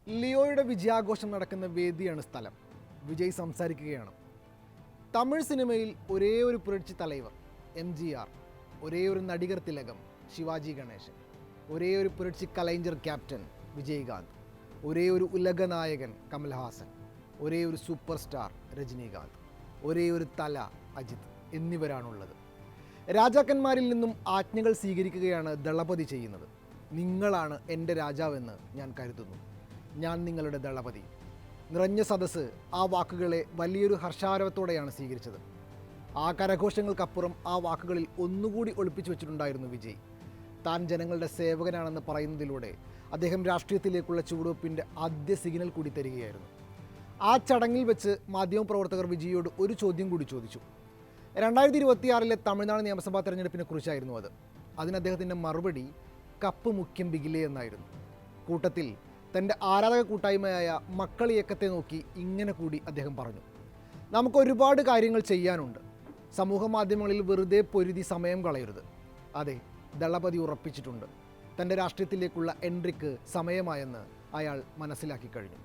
ലിയോയുടെ വിജയാഘോഷം നടക്കുന്ന വേദിയാണ് സ്ഥലം. വിജയ് സംസാരിക്കുകയാണ്. തമിഴ് സിനിമയിൽ ഒരേ ഒരു പുരട്சி തലൈവർ MGR, ഒരേ ഒരു നടികർ തിലകം ശിവാജി ഗണേശൻ, ഒരേ ഒരു പുരട്சி കലൈഞ്ചർ ക്യാപ്റ്റൻ വിജയകാന്ത്, ഒരേ ഒരു ഉലകനായകൻ കമൽഹാസൻ, ഒരേ ഒരു സൂപ്പർ സ്റ്റാർ രജനീകാന്ത്, ഒരേ ഒരു തല അജിത് എന്നിവരാണുള്ളത്. രാജാക്കന്മാരിൽ നിന്നും ആജ്ഞകൾ സ്വീകരിക്കുകയാണ് ദളപതി ചെയ്യുന്നത്. നിങ്ങളാണ് എൻ്റെ രാജാവെന്ന് ഞാൻ കരുതുന്നു. ഞാൻ നിങ്ങളുടെ ദളപതി. നിറഞ്ഞ സദസ്സ് ആ വാക്കുകളെ വലിയൊരു ഹർഷാരവത്തോടെയാണ് സ്വീകരിച്ചത്. ആ കരഘോഷങ്ങൾക്കപ്പുറം ആ വാക്കുകളിൽ ഒന്നുകൂടി ഒളിപ്പിച്ചു വെച്ചിട്ടുണ്ടായിരുന്നു വിജയ്. താൻ ജനങ്ങളുടെ സേവകനാണെന്ന് പറയുന്നതിലൂടെ അദ്ദേഹം രാഷ്ട്രീയത്തിലേക്കുള്ള ചുവടുവെപ്പിൻ്റെ ആദ്യ സിഗ്നൽ കൂടി തരികയായിരുന്നു. ആ ചടങ്ങിൽ വെച്ച് മാധ്യമപ്രവർത്തകർ വിജയോട് ഒരു ചോദ്യം കൂടി ചോദിച്ചു. 2026 തമിഴ്നാട് നിയമസഭാ തെരഞ്ഞെടുപ്പിനെ കുറിച്ചായിരുന്നു അത്. അതിന് അദ്ദേഹത്തിൻ്റെ മറുപടി കപ്പ് മുഖ്യം ബിഗിലേ എന്നായിരുന്നു. കൂട്ടത്തിൽ തൻ്റെ ആരാധക കൂട്ടായ്മയായ മക്കൾ ഇയക്കത്തെ നോക്കി ഇങ്ങനെ കൂടി അദ്ദേഹം പറഞ്ഞു: നമുക്ക് ഒരുപാട് കാര്യങ്ങൾ ചെയ്യാനുണ്ട്. സമൂഹ മാധ്യമങ്ങളിൽ വെറുതെ പൊരുതി സമയം കളയരുത്. അതെ, ദളപതി ഉറപ്പിച്ചിട്ടുണ്ട്. തൻ്റെ രാഷ്ട്രീയത്തിലേക്കുള്ള എൻട്രിക്ക് സമയമായെന്ന് അയാൾ മനസ്സിലാക്കി കഴിഞ്ഞു.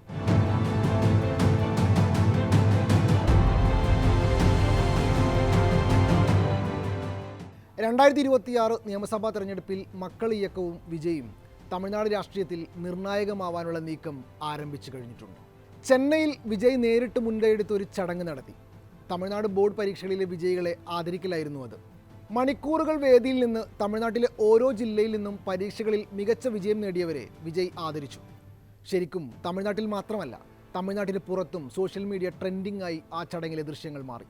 നിയമസഭാ തെരഞ്ഞെടുപ്പിൽ മക്കൾ ഇയക്കവും വിജയും തമിഴ്നാട് രാഷ്ട്രീയത്തിൽ നിർണായകമാവാനുള്ള നീക്കം ആരംഭിച്ചു കഴിഞ്ഞിട്ടുണ്ട്. ചെന്നൈയിൽ വിജയ് നേരിട്ട് മുൻകൈയെടുത്ത് ഒരു ചടങ്ങ് നടത്തി. തമിഴ്നാട് ബോർഡ് പരീക്ഷകളിലെ വിജയികളെ ആദരിക്കലായിരുന്നു അത്. മണിക്കൂറുകൾ വേദിയിൽ നിന്ന് തമിഴ്നാട്ടിലെ ഓരോ ജില്ലയിൽ നിന്നും പരീക്ഷകളിൽ മികച്ച വിജയം നേടിയവരെ വിജയ് ആദരിച്ചു. ശരിക്കും തമിഴ്നാട്ടിൽ മാത്രമല്ല, തമിഴ്നാട്ടിന് പുറത്തും സോഷ്യൽ മീഡിയ ട്രെൻഡിംഗ് ആയി ആ ചടങ്ങിലെ ദൃശ്യങ്ങൾ മാറി.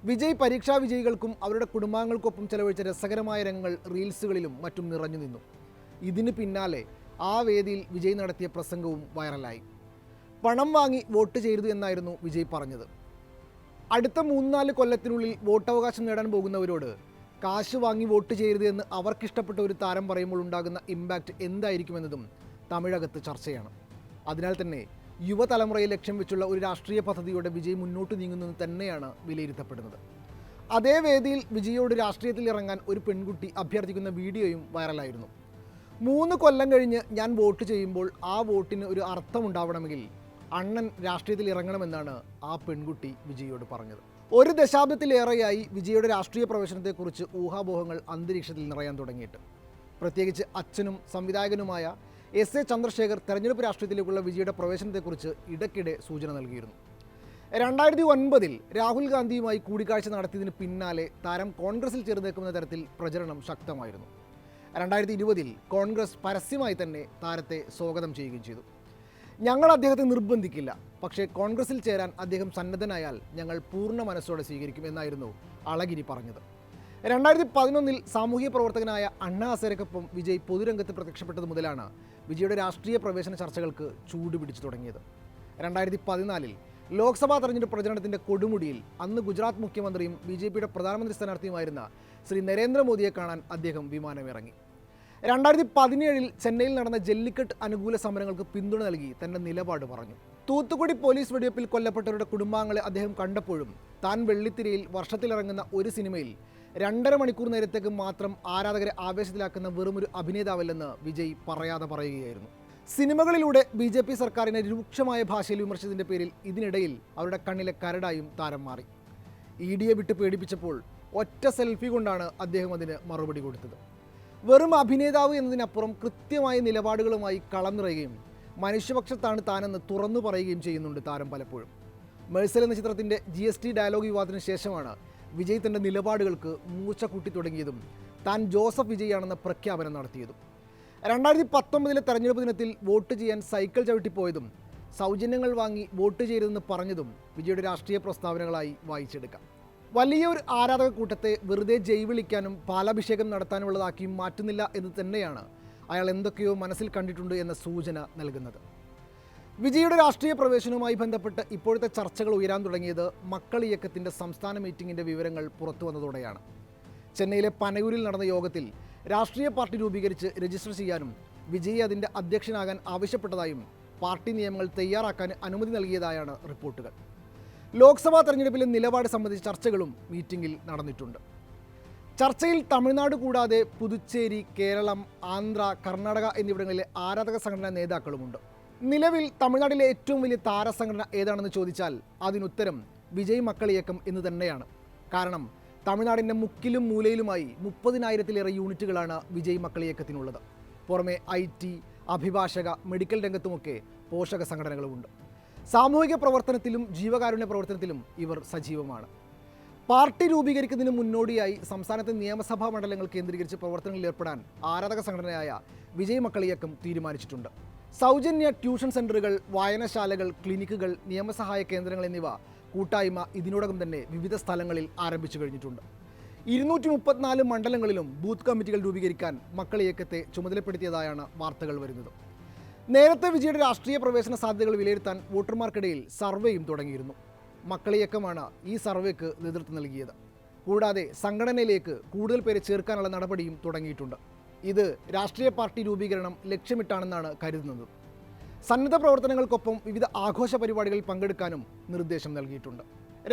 വിജയ് പരീക്ഷാ വിജയികൾക്കും അവരുടെ കുടുംബാംഗങ്ങൾക്കൊപ്പം ചെലവഴിച്ച രസകരമായ രംഗങ്ങൾ റീൽസുകളിലും മറ്റും നിറഞ്ഞു നിന്നു. ഇതിന് പിന്നാലെ ആ വേദിയിൽ വിജയ് നടത്തിയ പ്രസംഗവും വൈറലായി. പണം വാങ്ങി വോട്ട് ചെയ്യരുത് എന്നായിരുന്നു വിജയ് പറഞ്ഞത്. അടുത്ത 3-4 കൊല്ലത്തിനുള്ളിൽ വോട്ടവകാശം നേടാൻ പോകുന്നവരോട് കാശ് വാങ്ങി വോട്ട് ചെയ്യരുത് എന്ന് അവർക്കിഷ്ടപ്പെട്ട ഒരു താരം പറയുമ്പോൾ ഉണ്ടാകുന്ന ഇമ്പാക്റ്റ് എന്തായിരിക്കുമെന്നതും തമിഴകത്ത് ചർച്ചയാണ്. അതിനാൽ തന്നെ യുവതലമുറയെ ലക്ഷ്യം വെച്ചുള്ള ഒരു രാഷ്ട്രീയ പദ്ധതിയോടെ വിജയ് മുന്നോട്ട് നീങ്ങുന്നത് തന്നെയാണ് വിലയിരുത്തപ്പെടുന്നത്. അതേ വേദിയിൽ വിജയോട് രാഷ്ട്രീയത്തിൽ ഇറങ്ങാൻ ഒരു പെൺകുട്ടി അഭ്യർത്ഥിക്കുന്ന വീഡിയോയും വൈറലായിരുന്നു. 3 കൊല്ലം കഴിഞ്ഞ് ഞാൻ വോട്ട് ചെയ്യുമ്പോൾ ആ വോട്ടിന് ഒരു അർത്ഥമുണ്ടാവണമെങ്കിൽ അണ്ണൻ രാഷ്ട്രീയത്തിൽ ഇറങ്ങണമെന്നാണ് ആ പെൺകുട്ടി വിജയോട് പറഞ്ഞത്. 1 ദശാബ്ദത്തിലേറെയായി വിജയുടെ രാഷ്ട്രീയ പ്രവേശനത്തെക്കുറിച്ച് ഊഹാപോഹങ്ങൾ അന്തരീക്ഷത്തിൽ നിറയാൻ തുടങ്ങിയിട്ട്. പ്രത്യേകിച്ച് അച്ഛനും സംവിധായകനുമായ SA ചന്ദ്രശേഖർ തെരഞ്ഞെടുപ്പ് രാഷ്ട്രീയത്തിലേക്കുള്ള വിജയുടെ പ്രവേശനത്തെക്കുറിച്ച് ഇടയ്ക്കിടെ സൂചന നൽകിയിരുന്നു. 2009 രാഹുൽ ഗാന്ധിയുമായി കൂടിക്കാഴ്ച നടത്തിയതിന് പിന്നാലെ താരം കോൺഗ്രസിൽ ചേർന്നേക്കുമെന്ന തരത്തിൽ പ്രചരണം ശക്തമായിരുന്നു. 2020 കോൺഗ്രസ് പരസ്യമായി തന്നെ താരത്തെ സ്വാഗതം ചെയ്യുകയും ചെയ്തു. ഞങ്ങൾ അദ്ദേഹത്തെ നിർബന്ധിക്കില്ല, പക്ഷേ കോൺഗ്രസിൽ ചേരാൻ അദ്ദേഹം സന്നദ്ധനായാൽ ഞങ്ങൾ പൂർണ്ണ മനസ്സോടെ സ്വീകരിക്കും എന്നായിരുന്നു അളഗിരി പറഞ്ഞത്. 2011 സാമൂഹ്യ പ്രവർത്തകനായ അണ്ണാ ഹസേരയ്ക്കൊപ്പം വിജയ് പൊതുരംഗത്ത് പ്രത്യക്ഷപ്പെട്ടത് മുതലാണ് വിജയുടെ രാഷ്ട്രീയ പ്രവേശന ചർച്ചകൾക്ക് ചൂടുപിടിച്ചു തുടങ്ങിയത്. 2014 ലോക്സഭാ തെരഞ്ഞെടുപ്പ് പ്രചരണത്തിൻ്റെ കൊടുമുടിയിൽ അന്ന് ഗുജറാത്ത് മുഖ്യമന്ത്രിയും BJPയുടെ പ്രധാനമന്ത്രി സ്ഥാനാർത്ഥിയുമായിരുന്ന ശ്രീ നരേന്ദ്രമോദിയെ കാണാൻ അദ്ദേഹം വിമാനമിറങ്ങി. 2017 ചെന്നൈയിൽ നടന്ന ജല്ലിക്കെട്ട് അനുകൂല സമരങ്ങൾക്ക് പിന്തുണ നൽകി തൻ്റെ നിലപാട് പറഞ്ഞു. തൂത്തുക്കുടി പോലീസ് വെടിവെപ്പിൽ കൊല്ലപ്പെട്ടവരുടെ കുടുംബാംഗങ്ങളെ അദ്ദേഹം കണ്ടപ്പോഴും താൻ വെള്ളിത്തിരയിൽ വർഷത്തിലിറങ്ങുന്ന ഒരു സിനിമയിൽ 2.5 മണിക്കൂർ നേരത്തേക്ക് മാത്രം ആരാധകരെ ആവേശത്തിലാക്കുന്ന വെറുമൊരു അഭിനേതാവല്ലെന്ന് വിജയ് പറയാതെ പറയുകയായിരുന്നു. സിനിമകളിലൂടെ BJP സർക്കാരിനെ രൂക്ഷമായ ഭാഷയിൽ വിമർശിച്ചതിൻ്റെ പേരിൽ ഇതിനിടയിൽ അവരുടെ കണ്ണിലെ കരടായും താരം മാറി. EDയെ വിട്ട് പേടിപ്പിച്ചപ്പോൾ ഒറ്റ സെൽഫി കൊണ്ടാണ് അദ്ദേഹം അതിന് മറുപടി കൊടുത്തത്. വെറും അഭിനേതാവ് എന്നതിനപ്പുറം കൃത്യമായ നിലപാടുകളുമായി കളം നിറയുകയും മനുഷ്യപക്ഷത്താണ് താനെന്ന് തുറന്നു പറയുകയും ചെയ്യുന്നുണ്ട് താരം പലപ്പോഴും. മെഴ്സൽ എന്ന ചിത്രത്തിൻ്റെ GST ഡയലോഗ് വിവാദത്തിന് ശേഷമാണ് വിജയ് തൻ്റെ നിലപാടുകൾക്ക് മൂർച്ച കൂട്ടി തുടങ്ങിയതും താൻ ജോസഫ് വിജയാണെന്ന പ്രഖ്യാപനം നടത്തിയതും. 2019 തെരഞ്ഞെടുപ്പ് ദിനത്തിൽ വോട്ട് ചെയ്യാൻ സൈക്കിൾ ചവിട്ടിപ്പോയതും സൗജന്യങ്ങൾ വാങ്ങി വോട്ട് ചെയ്യരുതെന്ന് പറഞ്ഞതും വിജയുടെ രാഷ്ട്രീയ പ്രസ്താവനകളായി വായിച്ചെടുക്കാം. വലിയൊരു ആരാധക കൂട്ടത്തെ വെറുതെ ജയ് വിളിക്കാനും പാലാഭിഷേകം നടത്താനുള്ളതാക്കിയും മാറ്റുന്നില്ല എന്ന് തന്നെയാണ് അയാൾ എന്തൊക്കെയോ മനസ്സിൽ കണ്ടിട്ടുണ്ട് എന്ന സൂചന നൽകുന്നത്. വിജയുടെ രാഷ്ട്രീയ പ്രവേശനവുമായി ബന്ധപ്പെട്ട് ഇപ്പോഴത്തെ ചർച്ചകൾ ഉയരാൻ തുടങ്ങിയത് മക്കൾ ഇയക്കത്തിൻ്റെ സംസ്ഥാന മീറ്റിംഗിൻ്റെ വിവരങ്ങൾ പുറത്തു വന്നതോടെയാണ്. ചെന്നൈയിലെ പനയൂരിൽ നടന്ന യോഗത്തിൽ രാഷ്ട്രീയ പാർട്ടി രൂപീകരിച്ച് രജിസ്റ്റർ ചെയ്യാനും വിജയ് അതിൻ്റെ അധ്യക്ഷനാകാൻ ആവശ്യപ്പെട്ടതായും പാർട്ടി നിയമങ്ങൾ തയ്യാറാക്കാൻ അനുമതി നൽകിയതായാണ് റിപ്പോർട്ടുകൾ. ലോക്സഭാ തെരഞ്ഞെടുപ്പിലെ നിലപാട് സംബന്ധിച്ച ചർച്ചകളും മീറ്റിംഗിൽ നടന്നിട്ടുണ്ട്. ചർച്ചയിൽ തമിഴ്നാട് കൂടാതെ പുതുച്ചേരി, കേരളം, ആന്ധ്ര, കർണാടക എന്നിവിടങ്ങളിലെ ആരാധക സംഘടനാ നേതാക്കളുമുണ്ട്. നിലവിൽ തമിഴ്നാട്ടിലെ ഏറ്റവും വലിയ താരസംഘടന ഏതാണെന്ന് ചോദിച്ചാൽ അതിനുത്തരം വിജയ് മക്കൾ ഇയക്കം എന്ന് തന്നെയാണ്. കാരണം തമിഴ്നാടിൻ്റെ മുക്കിലും മൂലയിലുമായി 30,000-ലേറെ യൂണിറ്റുകളാണ് വിജയ് മക്കൾ ഇയക്കത്തിനുള്ളത്. പുറമെ IT, അഭിഭാഷക, മെഡിക്കൽ രംഗത്തുമൊക്കെ പോഷക സംഘടനകളുമുണ്ട്. സാമൂഹിക പ്രവർത്തനത്തിലും ജീവകാരുണ്യ പ്രവർത്തനത്തിലും ഇവർ സജീവമാണ്. പാർട്ടി രൂപീകരിക്കുന്നതിന് മുന്നോടിയായി സംസ്ഥാനത്തെ നിയമസഭാ മണ്ഡലങ്ങൾ കേന്ദ്രീകരിച്ച് പ്രവർത്തനങ്ങളിൽ ഏർപ്പെടാൻ ആരാധക സംഘടനയായ വിജയ് മക്കൾ ഇയക്കം തീരുമാനിച്ചിട്ടുണ്ട്. സൗജന്യ ട്യൂഷൻ സെൻ്ററുകൾ, വായനശാലകൾ, ക്ലിനിക്കുകൾ, നിയമസഹായ കേന്ദ്രങ്ങൾ എന്നിവ കൂട്ടായ്മ ഇതിനോടകം തന്നെ വിവിധ സ്ഥലങ്ങളിൽ ആരംഭിച്ചു കഴിഞ്ഞിട്ടുണ്ട്. 234 മണ്ഡലങ്ങളിലും ബൂത്ത് കമ്മിറ്റികൾ രൂപീകരിക്കാൻ മക്കൾ ഇയക്കത്തെ ചുമതലപ്പെടുത്തിയതായാണ് വാർത്തകൾ വരുന്നത്. നേരത്തെ വിജയുടെ രാഷ്ട്രീയ പ്രവേശന സാധ്യതകൾ വിലയിരുത്താൻ വോട്ടർമാർക്കിടയിൽ സർവേയും തുടങ്ങിയിരുന്നു. മക്കൾ ഇയക്കമാണ് ഈ സർവേക്ക് നേതൃത്വം നൽകിയത്. കൂടാതെ സംഘടനയിലേക്ക് കൂടുതൽ പേരെ ചേർക്കാനുള്ള നടപടിയും തുടങ്ങിയിട്ടുണ്ട്. ഇത് രാഷ്ട്രീയ പാർട്ടി രൂപീകരണം ലക്ഷ്യമിട്ടാണെന്നാണ് കരുതുന്നത്. സന്നദ്ധ പ്രവർത്തനങ്ങൾക്കൊപ്പം വിവിധ ആഘോഷ പരിപാടികളിൽ പങ്കെടുക്കാനും നിർദ്ദേശം നൽകിയിട്ടുണ്ട്.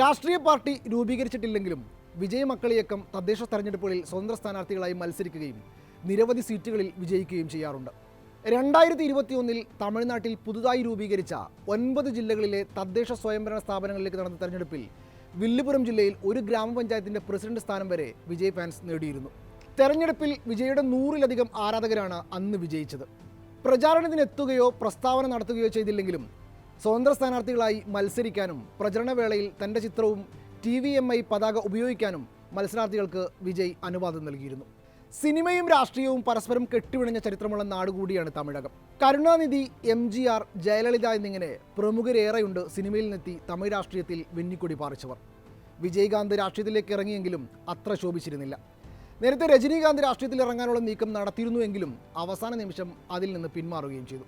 രാഷ്ട്രീയ പാർട്ടി രൂപീകരിച്ചിട്ടില്ലെങ്കിലും വിജയ് മക്കൾ ഇയക്കം തദ്ദേശ തെരഞ്ഞെടുപ്പുകളിൽ സ്വതന്ത്ര സ്ഥാനാർത്ഥികളായി മത്സരിക്കുകയും നിരവധി സീറ്റുകളിൽ വിജയിക്കുകയും ചെയ്യാറുണ്ട്. 2021 തമിഴ്നാട്ടിൽ പുതുതായി രൂപീകരിച്ച 9 ജില്ലകളിലെ തദ്ദേശ സ്വയംഭരണ സ്ഥാപനങ്ങളിലേക്ക് നടന്ന തെരഞ്ഞെടുപ്പിൽ വില്ലുപുരം ജില്ലയിൽ ഒരു ഗ്രാമപഞ്ചായത്തിൻ്റെ പ്രസിഡന്റ് സ്ഥാനം വരെ വിജയ് ഫാൻസ് നേടിയിരുന്നു. തെരഞ്ഞെടുപ്പിൽ വിജയുടെ 100-ലധികം ആരാധകരാണ് അന്ന് വിജയിച്ചത്. പ്രചാരണത്തിനെത്തുകയോ പ്രസ്താവന നടത്തുകയോ ചെയ്തില്ലെങ്കിലും സ്വതന്ത്ര സ്ഥാനാർത്ഥികളായി മത്സരിക്കാനും പ്രചരണവേളയിൽ തൻ്റെ ചിത്രവും TVMI പതാക ഉപയോഗിക്കാനും മത്സരാർത്ഥികൾക്ക് വിജയ് അനുവാദം നൽകിയിരുന്നു. സിനിമയും രാഷ്ട്രീയവും പരസ്പരം കെട്ടിവിണഞ്ഞ ചരിത്രമുള്ള നാടുകൂടിയാണ് തമിഴകം. കരുണാനിധി, MGR, ജയലളിത എന്നിങ്ങനെ പ്രമുഖരേറെയുണ്ട് സിനിമയിൽ നിന്നെത്തി തമിഴ് രാഷ്ട്രീയത്തിൽ വെന്നിക്കൊടി പാറിച്ചവർ. വിജയകാന്ത് രാഷ്ട്രീയത്തിലേക്ക് ഇറങ്ങിയെങ്കിലും അത്ര ശോഭിച്ചിരുന്നില്ല. നേരത്തെ രജനീകാന്ത് രാഷ്ട്രീയത്തിൽ ഇറങ്ങാനുള്ള നീക്കം നടത്തിയിരുന്നുവെങ്കിലും അവസാന നിമിഷം അതിൽ നിന്ന് പിന്മാറുകയും ചെയ്തു.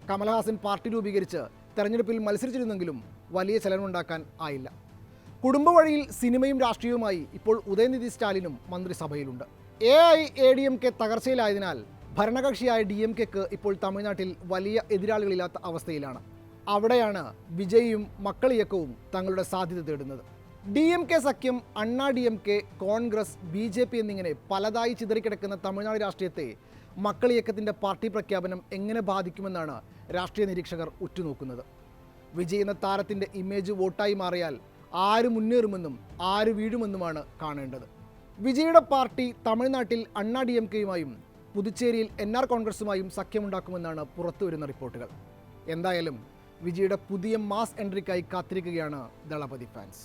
കമൽഹാസൻ പാർട്ടി രൂപീകരിച്ച് തെരഞ്ഞെടുപ്പിൽ മത്സരിച്ചിരുന്നെങ്കിലും വലിയ ചെലവുണ്ടാക്കാൻ ആയില്ല. കുടുംബ വഴിയിൽ സിനിമയും രാഷ്ട്രീയവുമായി ഇപ്പോൾ ഉദയനിധി സ്റ്റാലിനും മന്ത്രിസഭയിലുണ്ട്. AIADMK തകർച്ചയിലായതിനാൽ ഭരണകക്ഷിയായ DMKക്ക് ഇപ്പോൾ തമിഴ്നാട്ടിൽ വലിയ എതിരാളികളില്ലാത്ത അവസ്ഥയിലാണ്. അവിടെയാണ് വിജയും മക്കൾ ഇയക്കവും തങ്ങളുടെ സാധ്യത തേടുന്നത്. DMK സഖ്യം, അണ്ണാ DMK, കോൺഗ്രസ്, BJP എന്നിങ്ങനെ പലതായി ചിതറിക്കിടക്കുന്ന തമിഴ്നാട് രാഷ്ട്രീയത്തെ മക്കൾ ഇയക്കത്തിൻ്റെ പാർട്ടി പ്രഖ്യാപനം എങ്ങനെ ബാധിക്കുമെന്നാണ് രാഷ്ട്രീയ നിരീക്ഷകർ ഉറ്റുനോക്കുന്നത്. വിജയ് എന്ന താരത്തിൻ്റെ ഇമേജ് വോട്ടായി മാറിയാൽ ആര് മുന്നേറുമെന്നും ആര് വീഴുമെന്നുമാണ് കാണേണ്ടത്. വിജയുടെ പാർട്ടി തമിഴ്നാട്ടിൽ അണ്ണാ DMKയുമായും പുതുച്ചേരിയിൽ NR കോൺഗ്രസുമായും സഖ്യമുണ്ടാക്കുമെന്നാണ് പുറത്തുവരുന്ന റിപ്പോർട്ടുകൾ. എന്തായാലും വിജയുടെ പുതിയ മാസ് എൻട്രിക്കായി കാത്തിരിക്കുകയാണ് ദളപതി ഫാൻസ്.